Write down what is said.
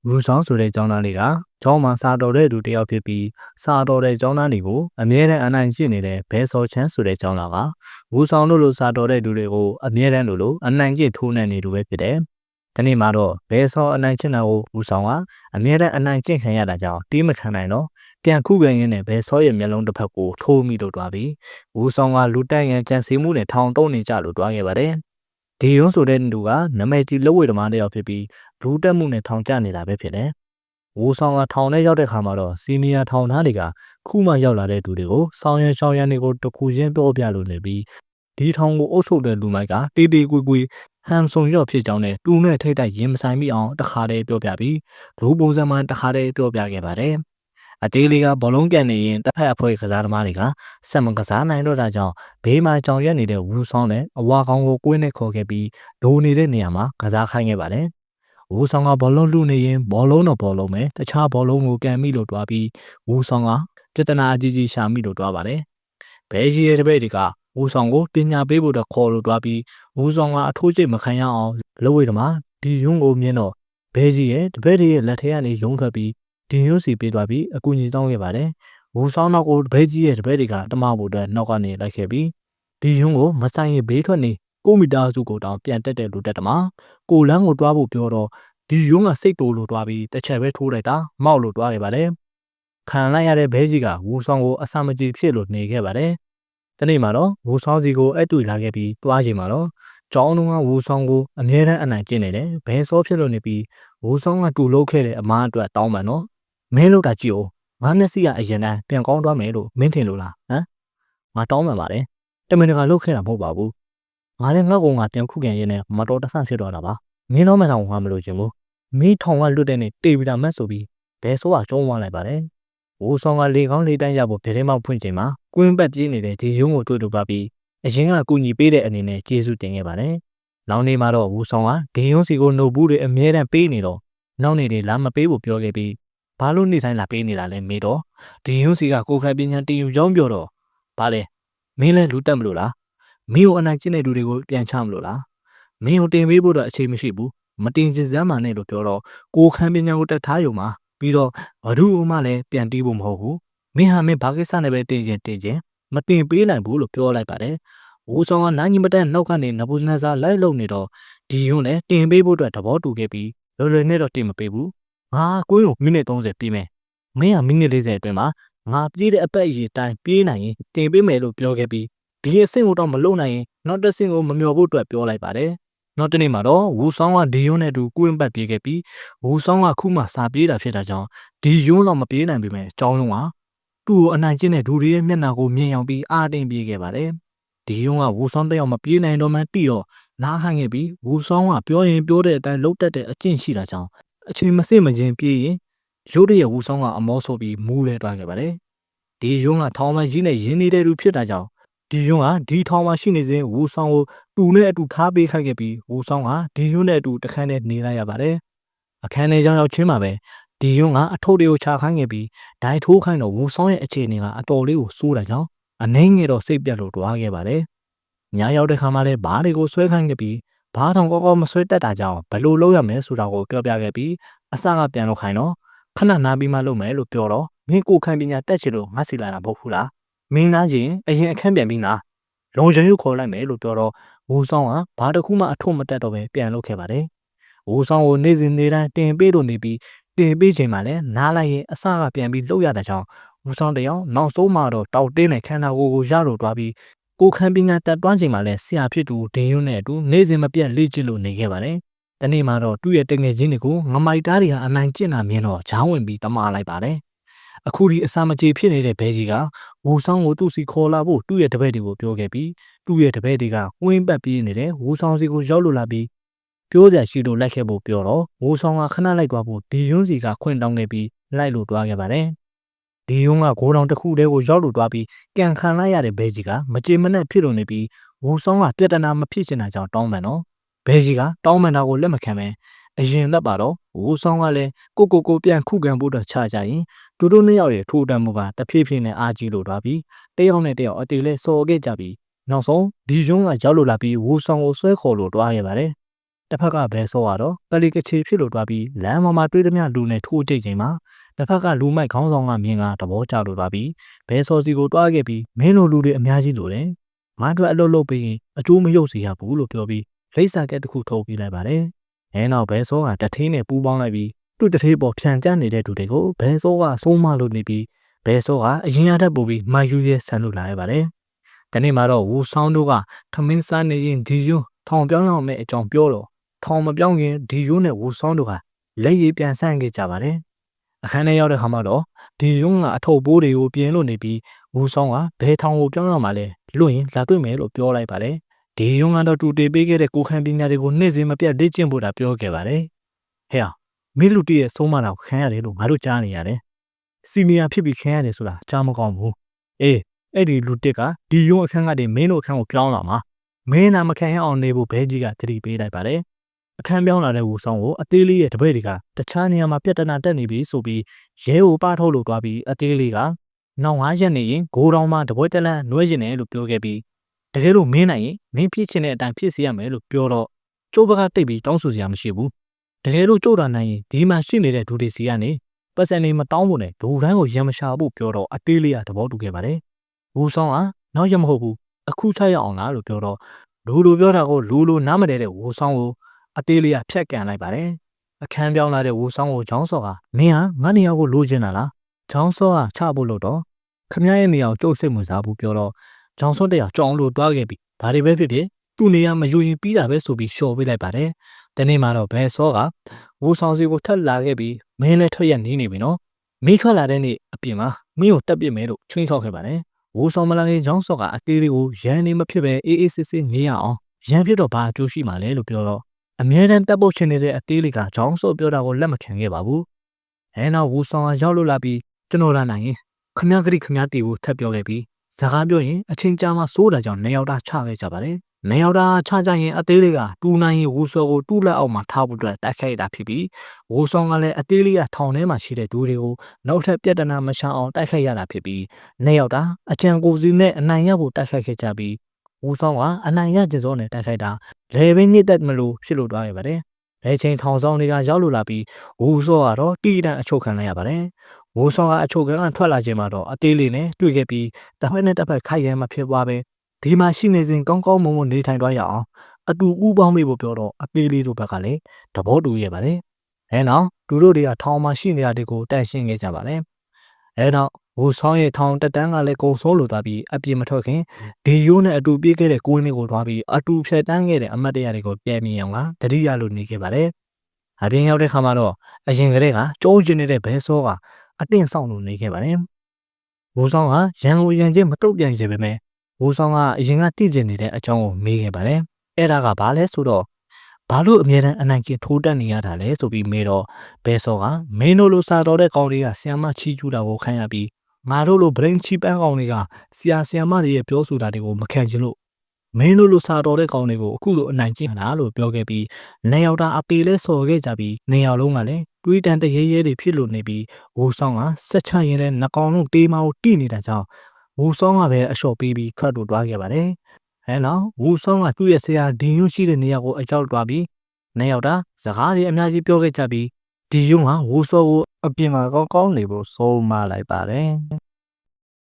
လူဆောင်ဆိုတဲ့ကျောင်းသားတွေကကျောင်းမှာစာတော်တဲ့သူတယောက်ဖြစ်ပြီးစာတော်တဲ့ကျောင်းသားတွေကိုအမြဲတမ်းအနိုင်ကျင့်နေတဲ့ဘဲစောချမ်းဆိုတဲ့ကျောင်းသားကလူဆောင်လို့လို့စာတော်တဲ့သူတွေကိုအမြဲတမ်းလို့အနိုင်ကျင့်ထိုးနှက်နေသူပဲဖြစ်တယ်။ဒီနေ့မှာတော့ဘဲစောအနိုင်ကျင့်တာကိုလူဆောင်ကအမြဲတမ်းအနိုင်ကျင့်ခံရတာကြောင့်တီးမခံနိုင်တော့ပြန်ခုခံရင်းနဲ့ဘဲစောရဲ့မျက်လုံးတစ်ဖက်ကိုထိုးမိလို့တွားပြီးလူဆောင်ကလူတက်ရန်ကြံစည်မှုနဲ့ထောင်တုံးနေကြလို့တွားခဲ့ပါတယ်။ဒီယွန်းဆိုတဲ့သူကနမဲကြီးလက်ဝဲသမားတယောက်ဖြစ်ပြီးလူတက်မှုနဲ့ထောင်ကျနေတာပဲဖြစ်တယ်။ဝိုးဆောင်ကထောင်ထဲရောက်တဲ့ခါမှာတော့စီနီယာထောင်သားတွေကခုမှရောက်လာတဲ့သူတွေကိုဆောင်ရန်ရှောင်းရန်တွေကိုတခုချင်းပြောပြလို့နေပြီးဒီထောင်ကိုအုပ်ချုပ်တဲ့လူမိုက်ကတေးတေးကွေကွေဟမ်ဆုံရော့ဖြစ်ကြောင်းနဲ့တူနဲ့ထိတ်တိုက်ရင်မဆိုင်မိအောင်တခါတည်းပြောပြပြီးလူပုံစံမှတခါတည်းပြောပြခဲ့ပါတယ်။အတေးလေးကဘောလုံးကန်နေရင်တစ်ဖက်အဖွဲ့ကစားသမားတွေကစက်မကစားနိုင်တော့တာကြောင့်ဘေးမှာကြောင်ရက်နေတဲ့ဝူဆောင်နဲ့အဝါကောင်ကိုကွင်းနဲ့ခေါ်ခဲ့ပြီးဒိုနေတဲ့နေရာမှာကစားခိုင်းခဲ့ပါတယ်။ဝူဆောင်ကဘောလုံးလူနေရင်ဘောလုံးတော့ဘောလုံးပဲတခြားဘောလုံးကိုကန်မိလို့တွားပြီးဝူဆောင်ကပြဿနာအကြီးကြီးရှာမိလို့တွားပါတယ်။ဘဲကြီးရဲ့တပည့်တွေကဝူဆောင်ကိုပညာပေးဖို့တော့ခေါ်လို့တွားပြီးဝူဆောင်ကအထိုးကျိတ်မခံရအောင်လှုပ်ဝေးတယ်မှာဒီယွန်းကိုမြင်တော့ဘဲကြီးရဲ့တပည့်တွေရဲ့လက်ထဲကနေယုံထွက်ပြီးဒီယွန်းစီပေးသွားပြီးအကူအညီတောင်းခဲ့ပါတယ်။ဝူဆောင်နောက်ကိုဘဲကြီးရဲ့တပည့်တွေကတမဖို့အတွက်နောက်ကနေလိုက်ခဲ့ပြီးဒီယွန်းကိုမဆိုင်ရင်ဘေးထွက်နေ9 မီတာစုကိုတောင်ပြန်တက်တဲ့လူတက်တမကိုလန်းကိုတွားဖို့ပြောတော့ဒီယွန်းကစိတ်တိုးလို့တွားပြီးတစ်ချက်ပဲထိုးလိုက်တာမောက်လို့တွားခဲ့ပါတယ်။ခံလိုက်ရတဲ့ဘဲကြီးကဝူဆောင်ကိုအဆမကြီးဖြစ်လို့နေခဲ့ပါတယ်။ဒီနေ့မှာတော့ဝူဆောင်စီကိုအဲ့တွေ့လာခဲ့ပြီးတွားချိန်မှာတော့ကျောင်းလုံးကဝူဆောင်ကိုအမြဲတမ်းအနိုင်ကျင့်နေတယ်။ဘဲစောဖြစ်လို့နေပြီးဝူဆောင်ကတူလုတ်ခဲ့တဲ့အမားအတွက်တောင်းပန်တော့မင်းလို့တာကြည့်အောင်ငါမျက်စိကအရင်တန်းပြန်ကောင်းသွားမယ်လို့မင်းထင်လို့လားဟမ်ငါတောင်းပန်ပါတယ်တမင်တကာလုတ်ခဲ့တာမဟုတ်ပါဘူးငါလည်းငါ့ကောင်ကပြန်ခုခံရင်းနဲ့မတော်တဆဖြစ်သွားတာပါမင်းတော့မထောင်ငါမလို့ချင်ဘူးမင်းထောင်ကလွတ်တဲ့နဲ့တေဗီတာမတ်ဆိုပြီးဘဲဆိုးကကျုံးသွားလိုက်ပါတယ်ဝူဆောင်ကလေကောင်းလေတန်းရဖို့ဗဲထဲမှဖွင့်ချိန်မှာကွင်းပတ်ပြေးနေတဲ့ဒီယုံကိုတွေ့တူပါပြီးအရင်ကကူညီပေးတဲ့အနေနဲ့ကျေးဇူးတင်ခဲ့ပါတယ်နောက်နေ့မှာတော့ဝူဆောင်ကဒီယုံစီကိုနှုတ်ဘူးတွေအမြဲတမ်းပေးနေတော့နောက်နေ့တွေလာမပေးဖို့ပြောခဲ့ပြီးဘာလို့နေ့တိုင်းလာပေးနေတာလဲမေးတော့ဒီယုံစီကကိုခိုင်ပညာတင်ယူကြောင်းပြောတော့ဘာလဲမင်းလည်းလူတက်မလို့လားမင်းကိုအနိုင်ကျင့်တဲ့လူတွေကိုပြန်ချမလို့လားမင်းကိုတင်ပေးဖို့တော့အချိန်မရှိဘူးမတင်ချင်စမ်းမှနဲ့လို့ပြောတော့ကိုခိုင်ပညာကိုတက်ထားရုံမှာပြီးတော့ဘာလို့မှလည်းပြန်တီးဖို့မဟုတ်ဘူးမင်းဟာမင်းဘာကိစ္စနဲ့ပဲတင်ချင်းမတင်ပေးနိုင်ဘူးလို့ပြောလိုက်ပါတယ်ဝူဆောင်ကနိုင်ကြီးမတက်နောက်ကနေနဘူဇနဇာလိုက်လုံနေတော့ဒီယုံနဲ့တင်ပေးဖို့အတွက်သဘောတူခဲ့ပြီးလွယ်လွယ်နဲ့တော့တင်မပေးဘူးငါကွင်းကိုမိနစ်30ပြေးမယ်မင်းကမိနစ်40အတွင်းမှာငါပြေးတဲ့အပတ်အရေးတိုင်းပြေးနိုင်ရင်တင်ပေးမယ်လို့ပြောခဲ့ပြီးဒီအဆင့်ကိုတော့မလုံနိုင်ရင်နောက်တစ်ဆင့်ကိုမမျှော်ဖို့အတွက်ပြောလိုက်ပါတယ်နောက်တနေ့မှာတော့ဝူဆောင်ကဒီယွန်းနဲ့အတူကွင်းပတ်ပြေးခဲ့ပြီးဝူဆောင်ကခုမှစာပြေးတာဖြစ်တာကြောင့်ဒီယွန်းတော့မပြေးနိုင်ပေမဲ့အကြောင်းလုံးကသူ့ကိုအနိုင်ကျင့်တဲ့ဒူရီရဲ့မျက်နှာကိုမြင်အောင်ပြီးအားတင်းပြေးခဲ့ပါတယ်ဒီယွန်းကဝူဆောင်တယောက်မပြေးနိုင်တော့မှတိတော့နားခိုင်းခဲ့ပြီးဝူဆောင်ကပြောရင်ပြောတဲ့အတိုင်းလှုပ်တက်တဲ့အကျင့်ရှိတာကြောင့်အချိန်မစစ်မချင်းပြေးရင်ရုတ်တရက်ဝူဆောင်ကအမောဆိုပြီးမူးလဲသွားခဲ့ပါတယ်ဒီယွန်းကထောင်မကြီးနဲ့ရင်းနေတဲ့လူဖြစ်တာကြောင့်ဒီယွန်းကဒီထောင်မှာရှိနေစဉ်ဝူဆောင်ကိုတူနဲ့အတူထားပေးခိုင်းခဲ့ပြီးဝူဆောင်ကဒီယွန်းနဲ့အတူတခန်းနဲ့နေလိုက်ရပါတယ်အခန်းထဲရောက်ချင်းမှာပဲဒီယွန်းကအထုပ်တွေကိုချခိုင်းခဲ့ပြီးဒိုင်ထိုးခိုင်းတော့ဝူဆောင်ရဲ့အခြေအနေကအတော်လေးကိုစိုးတာကြောင့်အနှိမ့်ငယ်တော့စိတ်ပြတ်လို့တွားခဲ့ပါတယ်ညရောက်တဲ့ခါမှာလည်းဘားတွေကိုဆွဲခိုင်းခဲ့ပြီးဘားထောင်ကောကောမဆွဲတတ်တာကြောင့်ဘယ်လိုလုပ်ရမလဲဆိုတာကိုပြောပြခဲ့ပြီးအစကပြန်လုပ်ခိုင်းတော့ခဏနားပြီးမှလုပ်မယ်လို့ပြောတော့မင်းကိုခိုင်ပညာတက်ချင်လို့ငါစီလာတာမဟုတ်ဘူးလားမင်းသားချင်းအရင်အခန်းပြန်ပြီးနာလုံချင်ရုပ်ခေါ်လိုက်မယ်လို့ပြောတော့ဝူဆောင်ကဘာတစ်ခုမှအထုံးမတက်တော့ပဲပြန်လုပ်ခဲ့ပါတယ်ဝူဆောင်ကိုနေ့စဉ်နေ့တိုင်းတင်ပေးလို့နေပြီးတင်ပေးချိန်မှာလည်းနားလိုက်ရင်အစကပြန်ပြီးလှုပ်ရတဲ့ကြောင့်ဝူဆောင်တယောက်နောက်ဆုံးမှတော့တောက်တင်းနဲ့ခန္ဓာကိုယ်ကိုရလို့တွားပြီးကိုခံပညာတက်တွန်းချိန်မှာလည်းဆရာဖြစ်သူဒင်းရွနဲ့အတူနေ့စဉ်မပြတ်လေ့ကျင့်လို့နေခဲ့ပါတယ်တနေ့မှာတော့သူ့ရဲ့တငယ်ချင်းတွေကိုငမိုက်သားတွေဟာအနိုင်ကျင့်တာမြင်တော့ဂျောင်းဝင်ပြီးတမလိုက်ပါတယ်အခုဒီအစာမကြေဖြစ်နေတဲ့ဘဲကြီးကဝူဆောင်ကိုသူ့စီခေါ်လာဖို့သူ့ရဲ့တပည့်တွေကိုပြောခဲ့ပြီးသူ့ရဲ့တပည့်တွေကဝင်းပတ်ပြေးနေတဲ့ဝူဆောင်စီကိုရောက်လို့လာပြီးပြောကြရှိလို့လိုက်ခဲ့ဖို့ပြောတော့ဝူဆောင်ကခဏလိုက်သွားဖို့ဒီယွန်းစီကခွင့်တောင်းခဲ့ပြီးလိုက်လို့တွားခဲ့ပါတယ်ဒီယွန်းကဂိုးတောင်တစ်ခုတည်းကိုရောက်လို့တွားပြီးကန်ခံလိုက်ရတဲ့ဘဲကြီးကမကြေမနက်ဖြစ်လို့နေပြီးဝူဆောင်ကပြဿနာမဖြစ်ချင်တာကြောင့်တောင်းပန်တော့ဘဲကြီးကတောင်းပန်တာကိုလက်မခံပဲအရင်လက်ပါတော့ဝူဆောင်ကလည်းကိုပြန်ခုခံဖို့တော့ချကြရင်သူတို့နှစ်ယောက်ရဲ့ထိုးတမ်းမှုပါတဖြည်းဖြည်းနဲ့အားကြီးလို့တွားပြီးတယောက်နဲ့တယောက်အတေလဲစော်ခဲ့ကြပြီးနောက်ဆုံးဒီယွန်းကရောက်လို့လာပြီးဝူဆောင်ကိုဆွဲခေါ်လို့တွားခဲ့ပါတယ် တစ်ဖက်ကဘဲစောကတော့ကလီကချေဖြစ်လို့တွားပြီးလမ်းပေါ်မှာတွေးသမျှလူနဲ့ထိုးကြိတ်ချိန်မှာတစ်ဖက်ကလူမိုက်ခေါင်းဆောင်ကမြင်ကသဘောကျလို့တွားပြီးဘဲစောစီကိုတွားခဲ့ပြီးမင်းတို့လူတွေအများကြီးလို့တယ်ငါတို့အလုပ်လုပ်ပြီးရင်အကျိုးမရုပ်စေရဘူးလို့ပြောပြီးလိပ်စာကက်တစ်ခုထုတ်ပြလိုက်ပါတယ်အဲနောက်ဘဲစောကတထင်းနဲ့ပူးပေါင်းလိုက်ပြီးသူ့တထေးပေါ်ဖြန်ကျနေတဲ့သူတွေကိုဘဲစောကစိုးမလို့နေပြီးဘဲစောကအရင်အထက်ပို့ပြီးမိုက်ယူရဲဆန်လို့လာရပါတယ်ဒီနေ့မှာတော့ဝူဆောင်တို့ကထမင်းစားနေရင်ဒီယွန်းထောင်ပြောင်းအောင်မဲ့အကြောင်းပြောတော့ထောင်မပြောင်းခင်ဒီယွန်းနဲ့ဝူဆောင်တို့ကလက်ရည်ပြန်ဆန့်ခဲ့ကြပါတယ်အခန်းထဲရောက်တဲ့ခါမှာတော့ဒီယွန်းကအထုပ်ပိုးတွေကိုပြင်လို့နေပြီးဝူဆောင်ကဘဲထောင်ကိုပြောင်းရမှာလဲလွတ်ရင်လာတွေ့မယ်လို့ပြောလိုက်ပါတယ်ဒီယွန်းကတော့တူတေပေးခဲ့တဲ့ကိုခန့်ပညာတွေကိုနေ့စဉ်မပြတ်လေ့ကျင့်ဖို့တာပြောခဲ့ပါတယ်ဟဲ့မင်းလူတည်းရဲ့ဆုံးမတာကိုခံရတယ်လို့ငါတို့ကြားနေရတယ်စီနီယာဖြစ်ပြီးခံရတယ်ဆိုတာကြားမကောင်းဘူးအေးအဲ့ဒီလူတစ်ကဒီယွန်းအခန်းကနေမင်းတို့အခန်းကိုပြောင်းလာမှာမင်းနာမခံရအောင်နေဖို့ဘဲကြီးကတတိပေးလိုက်ပါတယ်အခန်းပြောင်းလာတဲ့ဝူဆောင်ကိုအသေးလေးရဲ့တပည့်တွေကတခြားနေရာမှာပြဿနာတက်နေပြီဆိုပြီးရဲကိုပါထုတ်လို့သွားပြီးအသေးလေးကနောက်9ရက်နေရင်ဂိုးတောင်မှတပွဲတလန်းနှွဲကျင်တယ်လို့ပြောခဲ့ပြီးတကယ်လို့မင်းနိုင်ရင်မင်းဖြစ်ချင်တဲ့အတိုင်းဖြစ်စေရမယ်လို့ပြောတော့ကျိုးဘကတိတ်ပြီးတောင်းဆိုစရာမရှိဘူးတကယ်လို့ကြိုးတာနိုင်ရင်ဒီမှာရှိနေတဲ့ဒူတွေစီကနေပတ်စံနေမတောင်းဖို့နဲ့ဒူတိုင်းကိုရံမရှာဖို့ပြောတော့အသေးလေးကသဘောတူခဲ့ပါတယ်ဝူဆောင်ကနောက်ရမဟုတ်ဘူးအခုချက်ရအောင်လားလို့ပြောတော့လူလိုပြောတာကိုလူလိုနားမလဲတဲ့ဝူဆောင်ကိုအသေးလေးကဖြတ်ကန်လိုက်ပါတယ်အခန်းပြောင်းလာတဲ့ဝူဆောင်ကိုချောင်းစောကမင်းဟာငါနေရာကိုလိုချင်တာလားချောင်းစောကချဖို့လို့တော့ခမရဲ့နေရာကိုကျုပ်စိတ်ဝင်စားဘူးပြောတော့ချောင်းစောတရားကြောင်လို့တွားခဲ့ပြီဘာတွေပဲဖြစ်ဖြစ်သူ့နေရာမယူရင်ပြီးတာပဲဆိုပြီးလျှော်ပေးလိုက်ပါတယ်တနေ့မှာတော့ဘဲစောကဝူဆောင်စီကိုထပ်လာခဲ့ပြီးမင်းလည်းထွက်ရနေပြီနော်မိထွက်လာတဲ့နေ့အပြင်မှာမင်းကိုတက်ပစ်မယ်လို့ချင်းချောက်ခဲ့ပါတယ်ဝူဆောင်မလာခင်ချောင်းစောကအသေးလေးကိုရန်နေမဖြစ်ပဲအေးအေးဆေးဆေးနေရအောင်ရန်ဖြစ်တော့ဘာအကျိုးရှိမှာလဲလို့ပြောတော့အမြဲတမ်းတက်ဖို့ချင်နေတဲ့အသေးလေးကချောင်းစောပြောတာကိုလက်မခံခဲ့ပါဘူးအဲနောက်ဝူဆောင်ကရောက်လို့လာပြီးကျွန်တော်လာနိုင်ရင်ခမကတိခမတီကိုထပ်ပြောခဲ့ပြီးစကားပြောရင်အချင်းကြားမှာစိုးတာကြောင့်နေရောက်တာချခဲ့ကြပါတယ်နေရောက်တာချကြရင်အသေးလေးကတူနိုင်ရင်ဝူစောကိုတူးလက်အောက်မှာထားဖို့အတွက်တိုက်ခိုက်တာဖြစ်ပြီးဝူဆောင်ကလည်းအသေးလေးကထောင်ထဲမှာရှိတဲ့ဒူတွေကိုနောက်ထပ်ပြဿနာမရှာအောင်တိုက်ခိုက်ရတာဖြစ်ပြီးနေရောက်တာအကြံကိုစီနဲ့အနိုင်ရဖို့တိုက်ခိုက်ခဲ့ကြပြီးဝူဆောင်ကအနိုင်ရကျစောနဲ့တိုက်ခိုက်တာလေပင်ညစ်တက်မလို့ဖြစ်လို့သွားရပါတယ်လေချင်းထောင်ဆောင်တွေကရောက်လို့လာပြီးဝူစောကတော့တီးတန့်အချုပ်ခံလိုက်ရပါတယ်ဝူဆောင်ကအချုပ်ခံကထွက်လာခြင်းမှာတော့အသေးလေးနဲ့တွေ့ခဲ့ပြီးတစ်ဖက်နဲ့တစ်ဖက်ခိုက်ရမ်းမှဖြစ်သွားပဲဒီမှာရှိနေစဉ်ကောင်းကောင်းမွန်မွန်နေထိုင်သွားရအောင်အတူဥပေါင်းမိဖို့ပြောတော့အသေးလေးတို့ဘက်ကလည်းသဘောတူရပါတယ်အဲနောက်သူတို့တွေကထောင်မှာရှိနေရတဲ့ကိုတန့်ရှင်းခဲ့ကြပါတယ်အဲနောက်ဝူဆောင်ရဲ့ထောင်တက်တန်းကလည်းကုံစိုးလို့သွားပြီးအပြင်မထွက်ခင်ဒီယိုးနဲ့အတူပြေးခဲ့တဲ့ကိုင်းလေးကိုသွားပြီးအတူဖြတ်တန်းခဲ့တဲ့အမတ်တရားတွေကိုပြန်မြင်အောင်ကတတိယလို့နေခဲ့ပါတယ်အပြင်ရောက်တဲ့ခါမှာတော့အရင်ကတည်းကကျိုးကျင်နေတဲ့ဘဲစောကအတင်းဆောင်လို့နေခဲ့ပါတယ်ဝူဆောင်ကရန်ကိုရန်ချင်းမတုတ်ပြန်စေပေမဲ့ဝူဆောင်ကအရင်ကတည်ကျင်နေတဲ့အကြောင်းကိုမေးခဲ့ပါတယ်အဲ့ဒါကဘာလဲဆိုတော့ဘာလို့အမြဲတမ်းအနိုင်ကျင့်ထိုးတက်နေရတာလဲဆိုပြီးမေးတော့ဘဲစောကမင်းတို့လိုစားတော်တဲ့ကောင်တွေကဆီယမချီကျူးတာကိုခံရပြီးငါတို့လိုဗရင်ချီပန်းကောင်တွေကဆီယမတွေရဲ့ပြောဆိုတာတွေကိုမခံချင်လို့မင်းတို့လိုစားတော်တဲ့ကောင်တွေကိုအခုလိုအနိုင်ကျင့်တာလို့ပြောခဲ့ပြီးနေရောက်တာအပေလဲစော်ခဲ့ကြပြီးနေရောက်လုံးကလည်းတွေးတန်တရေရဲတွေဖြစ်လို့နေပြီးဝူဆောင်ကဆက်ချရင်လည်းနှကောင်လုံးတေးမအောင်တိနေတာကြောင့်ဝူဆောင်ကပဲအလျှော့ပေးပြီးခတ်တို့တွားခဲ့ပါတယ်အဲနောက်ဝူဆောင်ကသူ့ရဲ့ဆရာဒီယွန်းရှိတဲ့နေရာကိုအကြောက်တွားပြီးနေရောက်တာစကားတွေအများကြီးပြောခဲ့ကြပြီးဒီယွန်းကဝူဆောကိုအပြင်မှာကောင်းကောင်းနေဖို့ဆုံးမလိုက်ပါတယ်